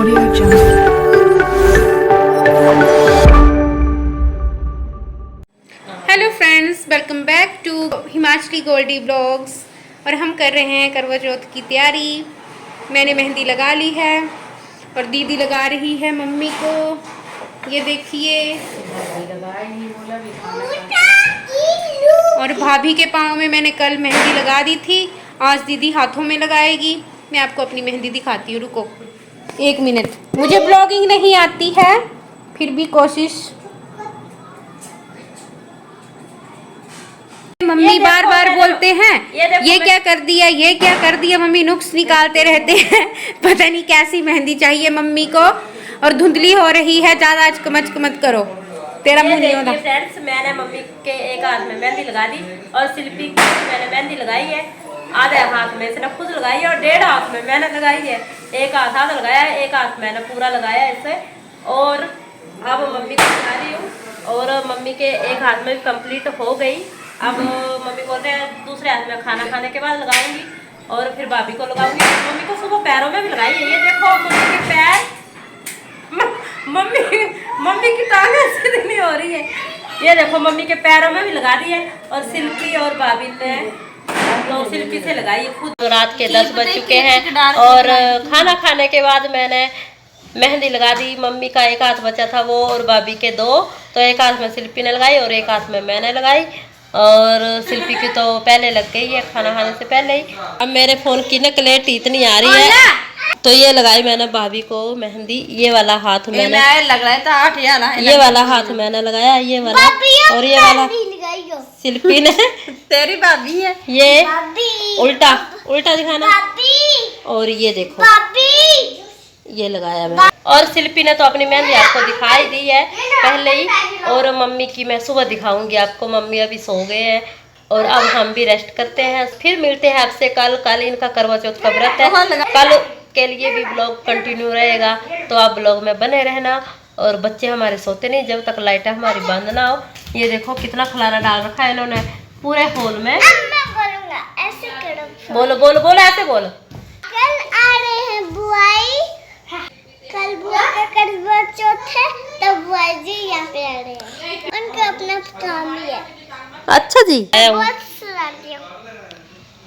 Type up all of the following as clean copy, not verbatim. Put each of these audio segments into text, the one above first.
Audio Jungle. Hello friends, welcome back to Himachali Goldy vlogs. और हम कर रहे हैं करवा चौथ की तैयारी। मैंने मेहंदी लगा ली है और दीदी लगा रही है मम्मी को। ये देखिए, और भाभी के पाँव में मैंने कल मेहंदी लगा दी थी, आज दीदी हाथों में लगाएगी। मैं आपको अपनी मेहंदी दिखाती हूँ, रुको 1 मिनट। मुझे ब्लॉगिंग नहीं आती है, फिर भी कोशिश। मम्मी बार बार बोलते हैं ये क्या कर दिया, ये क्या कर दिया। मम्मी नुक्स निकालते रहते हैं। पता नहीं कैसी मेहंदी चाहिए मम्मी को। और धुंधली हो रही है, ज्यादा अचकमच मत करो, तेरा मुंह नहीं होता। फ्रेंड्स, मैंने मम्मी के एक हाथ में मेहंदी लगा दी और शिल्पी की मैंने मेहंदी लगाई है। आधे हाथ में इसने खुद लगाई है और 1.5 हाथ में मैंने लगाई है। एक हाथ आधा लगाया है, एक हाथ मैंने पूरा लगाया है इसे। और अब मम्मी को लगा रही हूँ और मम्मी के एक हाथ में कंप्लीट हो गई। अब मम्मी बोल रहे हैं दूसरे हाथ में खाना खाने के बाद लगाऊंगी और फिर भाभी को लगाऊंगी। मम्मी को सुबह पैरों में भी लगाई है। ये देखो मम्मी के पैर, मम्मी की टांगें सीधी नहीं हो रही है। ये देखो मम्मी के पैरों में भी लगा दी है। और शिल्पी और भाभी ने तो शिल्पी से लगाई है खुद। रात के 10 बज चुके हैं और खाना खाने के बाद मैंने मेहंदी लगा दी। मम्मी का एक हाथ बचा था वो और भाभी के 2, तो एक हाथ में शिल्पी ने लगाई और एक हाथ में मैंने लगाई। और शिल्पी की तो पहले लग गई है खाना खाने से पहले ही। अब मेरे फोन की ना क्लैरिटी इतनी आ रही है, तो ये लगाई मैंने भाभी को मेहंदी। ये वाला हाथ मैंने लग रहा था ये वाला हाथ मैंने लगाया, ये वाला और ये वाला शिल्पी ने। तेरी भाभी है ये उल्टा उल्टा दिखाना। और ये देखो ये लगाया मैंने। और शिल्पी ने तो अपनी मेहंदी आपको दिखाई दी है पहले ही। और मम्मी की मैं सुबह दिखाऊंगी आपको। मम्मी अभी सो गए हैं और अब हम भी रेस्ट करते हैं। फिर मिलते हैं आपसे कल इनका करवा चौथ का व्रत है। कल के लिए भी ब्लॉग कंटिन्यू रहेगा, तो आप ब्लॉग में बने रहना। और बच्चे हमारे सोते नहीं जब तक लाइट हमारी बंद ना हो। ये देखो कितना खलाना डाल रखा है इन्होंने पूरे हॉल में। बोलो बोलो बोलो, ऐसे बोलो। कल आ रहे हैं बुआई, कल बुआ का करवा चौथ है, तो बुआ जी यहाँ पे आ रहे हैं। उनका अपना काम ही है। अच्छा जी, बहुत शरारती हूँ।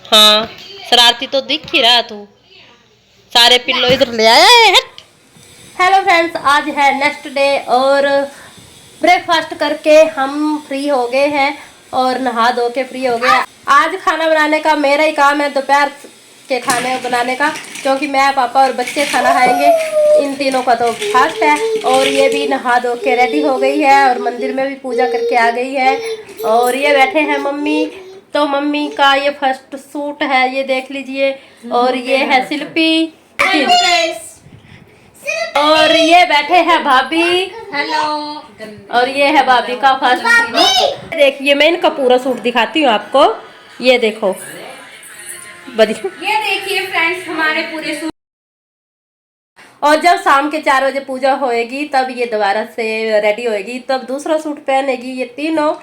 हाँ शरारती तो दिख ही रहा तू। सारे पिल्लो इधर ले आया है। हेलो फ्रेंड्स, आज है नेक्स्ट डे और ब्रेकफास्ट करके हम फ्री हो गए हैं और नहा धो के फ्री हो गए। आज खाना बनाने का मेरा ही काम है, दोपहर के खाने बनाने का, क्योंकि मैं पापा और बच्चे खाना खाएंगे। इन तीनों का तो फास्ट है। और ये भी नहा धो के रेडी हो गई है और मंदिर में भी पूजा करके आ गई है। और ये बैठे हैं मम्मी, तो मम्मी का ये फर्स्ट सूट है, ये देख लीजिए। और ये है शिल्पी और ये बैठे हैं भाभी। हेलो। और ये है भाभी का फर्स्ट सूट। देखिए मैं इनका पूरा सूट दिखाती हूँ आपको। ये देखो ये देखिए फ्रेंड्स, हमारे पूरे सूट। और जब शाम के 4 बजे पूजा होएगी तब ये दोबारा से रेडी होएगी, तब दूसरा सूट पहनेगी ये तीनों।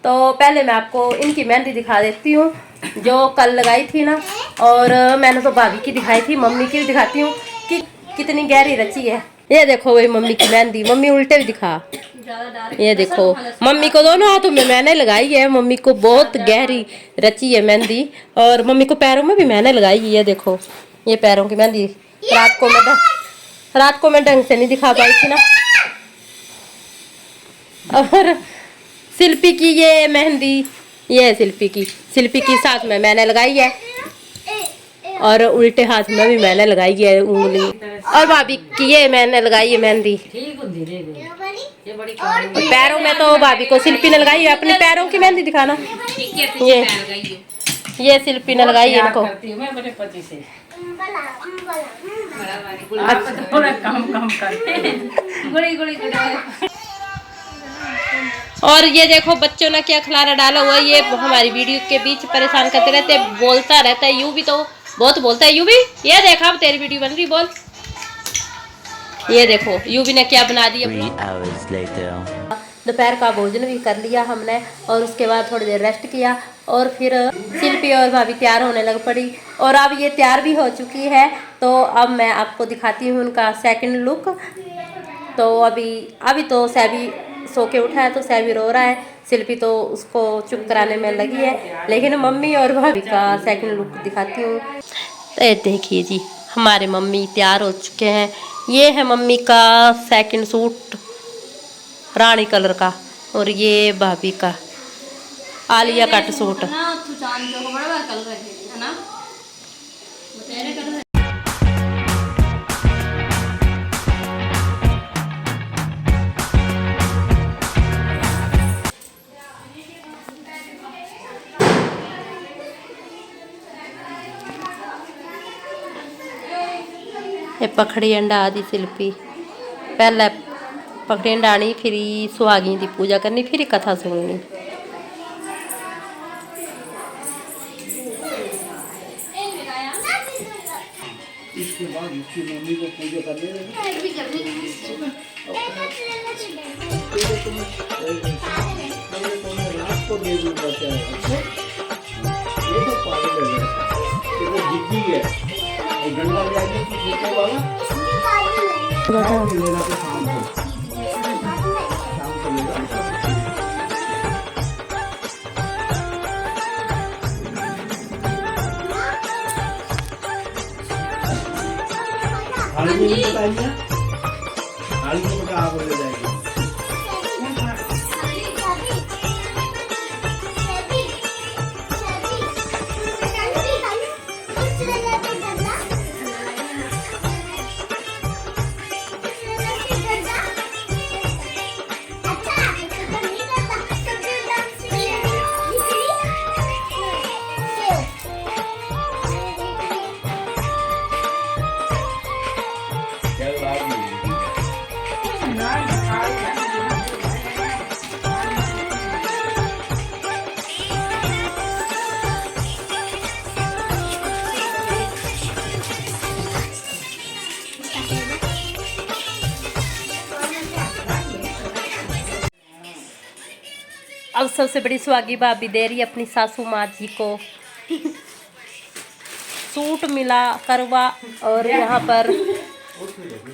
तो पहले मैं आपको इनकी मेहंदी दिखा देती हूँ जो कल लगाई थी ना। और मैंने तो भाभी की दिखाई थी, मम्मी की भी दिखाती हूँ कि कितनी गहरी रची है। ये देखो वही मम्मी की मेहंदी। मम्मी उल्टे भी दिखा। ये देखो मम्मी को दोनों हाथों में मैंने लगाई है। मम्मी को बहुत गहरी रची है मेहंदी। और मम्मी को पैरों में भी मैंने लगाई है। ये देखो ये पैरों की मेहंदी। रात को मैं ढंग से नहीं दिखा पाई थी ना। और शिल्पी की ये मेहंदी, ये है शिल्पी की साथ में मैंने लगाई है। और उल्टे हाथ में भी मैंने लगाई है उंगली। और भाभी की ये मैंने लगाई है मेहंदी। पैरों में तो भाभी को शिल्पी ने लगाई है। अपने पैरों की मेहंदी दिखाना। ये शिल्पी ने लगाई है इनको। और ये देखो बच्चों ने क्या खिलाना डाला हुआ। ये हमारी वीडियो के बीच परेशान करते रहते, बोलता रहता है। यू भी तो बहुत बोलता है। यू भी ये देखा, अब तेरी वीडियो बन रही, बोल। ये देखो यूवी ने क्या बना दिया। दोपहर का भोजन भी कर लिया हमने और उसके बाद थोड़ी देर रेस्ट किया और फिर शिल्पी और भाभी तैयार होने लग पड़ी और अब ये तैयार भी हो चुकी है। तो अब मैं आपको दिखाती हूँ उनका सेकंड लुक। तो अभी तो सैबी सो के उठा है तो सैबी रो रहा है, शिल्पी तो उसको चुप कराने में लगी है। लेकिन मम्मी और भाभी का सेकंड लुक दिखाती हूँ। तो देखिए जी, हमारे मम्मी तैयार हो चुके हैं। ये है मम्मी का सेकंड सूट रानी कलर का और ये भाभी का आलिया कट सूट। ये पखड़ी अंडा आदि शिल्पी पहले पखड़ी अंडा आनी, फिर सुहागी की पूजा करनी, फिर कथा सुननी। इसके बाद उसकी मम्मी को पूजा करने रात को दे दूंगा क्या है, ये तो पागल है, ये तो जिद्दी है। और डंडा ले आएंगे तो जीतने वाला मिलेगा तो शाम को मिलेगा। थाली में नहीं बताइए, थाली में बता आप ले जाएंगे। अब सबसे बड़ी सुहागी भाभी दे रही है अपनी सासू माँ जी को सूट मिला करवा और यहाँ पर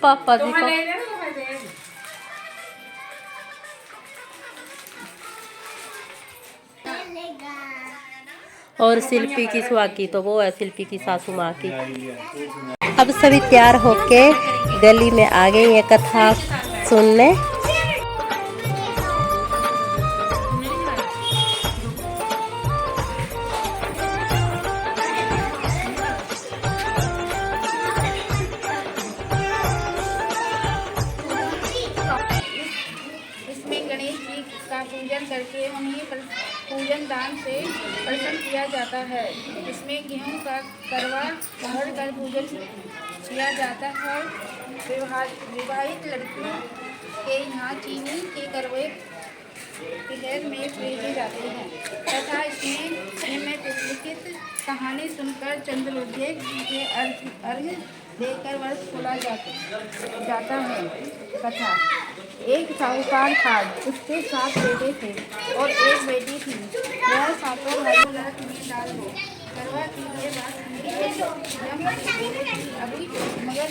पापा जी को और शिल्पी की सुहागी तो वो है शिल्पी की सासू माँ की। अब सभी तैयार होके गली में आ गई है कथा सुनने। पूजन करके उन्हें पूजन दान से प्रसन्न किया जाता है। इसमें गेहूं का करवा भर कर पूजन किया जाता है। विवाहित लड़कियों के यहाँ चीनी के करवे घर में भेजे जाते हैं तथा इसमें लिखित कहानी सुनकर चंद्रोदय के अर्घ देकर वर्ष खोला जाता है। कथा एक साहूकार था, उसके 7 बेटे थे और एक बेटी थी। वह सातों भाइयों में डाल हो करवा की ये बात अभी मगर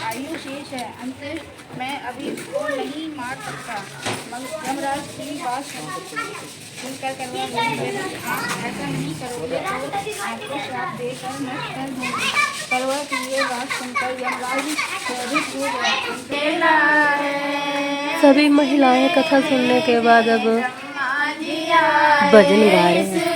आयु शेष है, अंत मैं अभी इसको नहीं मार सकता। यमराज की बात सुनकर करवा आप ऐसा नहीं करोगे तो आपको श्राप देकर नष्ट कर दूंगी। करवा की ये बात सुनकर यमराज क्रोधित हो गया। सभी महिलाएं कथा सुनने के बाद अब भजन गा रहे हैं।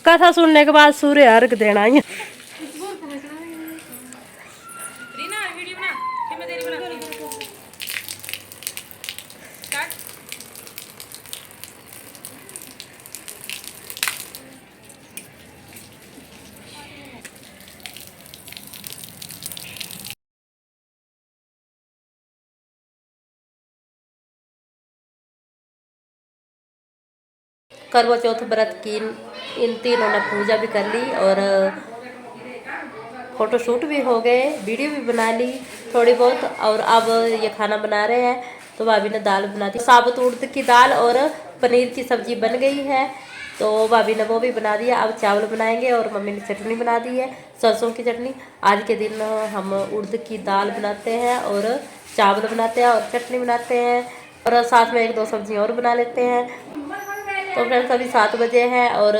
कथा सुनने के बाद सूर्य अर्घ देना ही। करवा चौथ व्रत की इन तीनों ने पूजा भी कर ली और फोटोशूट भी हो गए, वीडियो भी बना ली थोड़ी बहुत। और अब ये खाना बना रहे हैं, तो भाभी ने दाल बना दी, साबुत उड़द की दाल और पनीर की सब्जी बन गई है, तो भाभी ने वो भी बना दिया। अब चावल बनाएंगे और मम्मी ने चटनी बना दी है, सरसों की चटनी। आज के दिन हम उड़द की दाल बनाते हैं और चावल बनाते हैं और चटनी बनाते हैं, और साथ में 1-2 सब्जी और बना लेते हैं। तो फ्रेंड्स अभी 7 बजे हैं और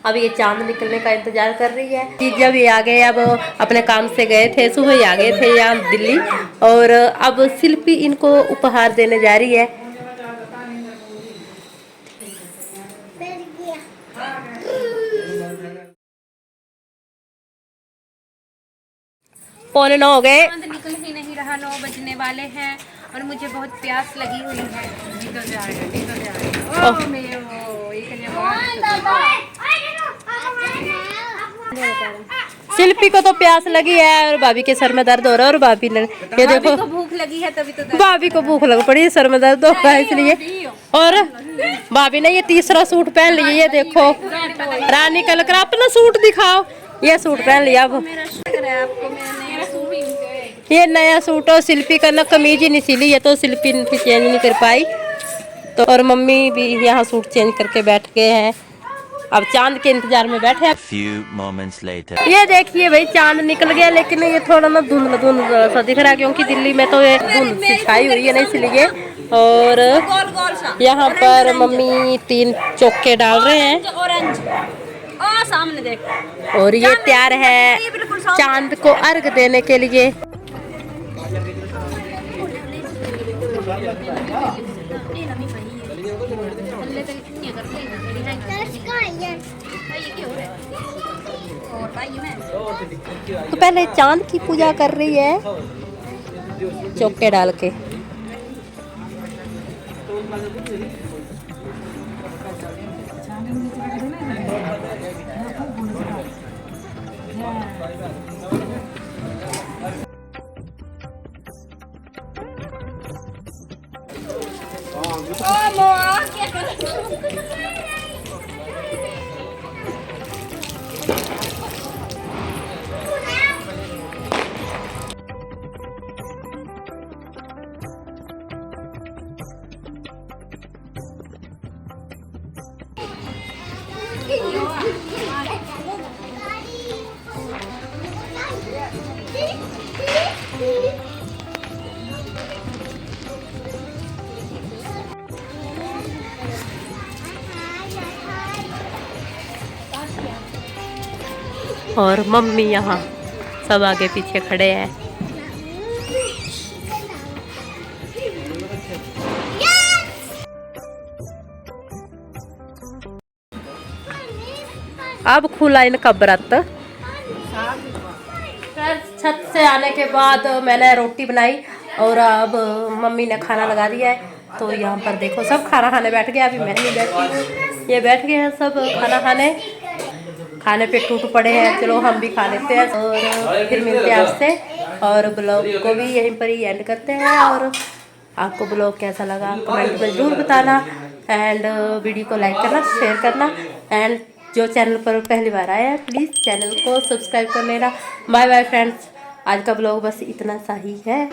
अब ये चांद निकलने का इंतजार कर रही है। जीजा भी आ गए, अब अपने काम से गए थे, सुबह ही आ गए थे यहाँ दिल्ली, और अब शिल्पी इनको उपहार देने जा रही है। पौने 9 हो गए, चांद निकल ही नहीं रहा, 9 बजने वाले हैं और मुझे बहुत प्यास लगी हुई है। निकल जाएगा। ओह मेरे वो ये शिल्पी को तो प्यास लगी है और भाभी के सर में दर्द हो रहा है, और भाभी ने ये देखो को भूख लगी है तभी तो भाभी को भूख लग पड़ी, सर में दर्द हो रहा है इसलिए। और भाभी ने ये तीसरा सूट पहन लिया, ये देखो रानी कलर का। अपना सूट दिखाओ, ये सूट पहन लिया अब। ये नया सूट और शिल्पी का ना कमीज ही नहीं सिली है, तो शिल्पी चेंज नहीं कर पाई, तो और मम्मी भी यहाँ सूट चेंज करके बैठ गए हैं। अब चांद के इंतजार में बैठे हैं। Few moments later. ये देखिए भाई चांद निकल गया, लेकिन ये थोड़ा ना धुंधला सा दिख रहा है, क्योंकि दिल्ली में तो ये धुंध सी छाई हुई है ना, इसलिए। और यहाँ पर मम्मी 3 चौके डाल रहे हैं, ऑरेंज सामने देख। और ये तैयार है चांद को अर्घ देने के लिए। तो पहले चांद की पूजा कर रही है चौके डाल के। और मम्मी यहाँ सब आगे पीछे खड़े हैं। अब खुला इनका व्रत। छत से आने के बाद मैंने रोटी बनाई और अब मम्मी ने खाना लगा दिया है, तो यहाँ पर देखो सब खाना खाने बैठ गए। अभी मैं नहीं बैठी हूँ, ये बैठ गए हैं सब खाना खाने पे टूट पड़े हैं। चलो हम भी खा लेते हैं और फिर मिलते हैं आपसे, और ब्लॉग को भी यहीं पर ही एंड करते हैं। और आपको ब्लॉग कैसा लगा कमेंट में ज़रूर बताना, एंड वीडियो को लाइक करना, शेयर करना, एंड जो चैनल पर पहली बार आया है प्लीज़ चैनल को सब्सक्राइब कर लेना। बाय बाय फ्रेंड्स, आज का ब्लॉग बस इतना सा ही है।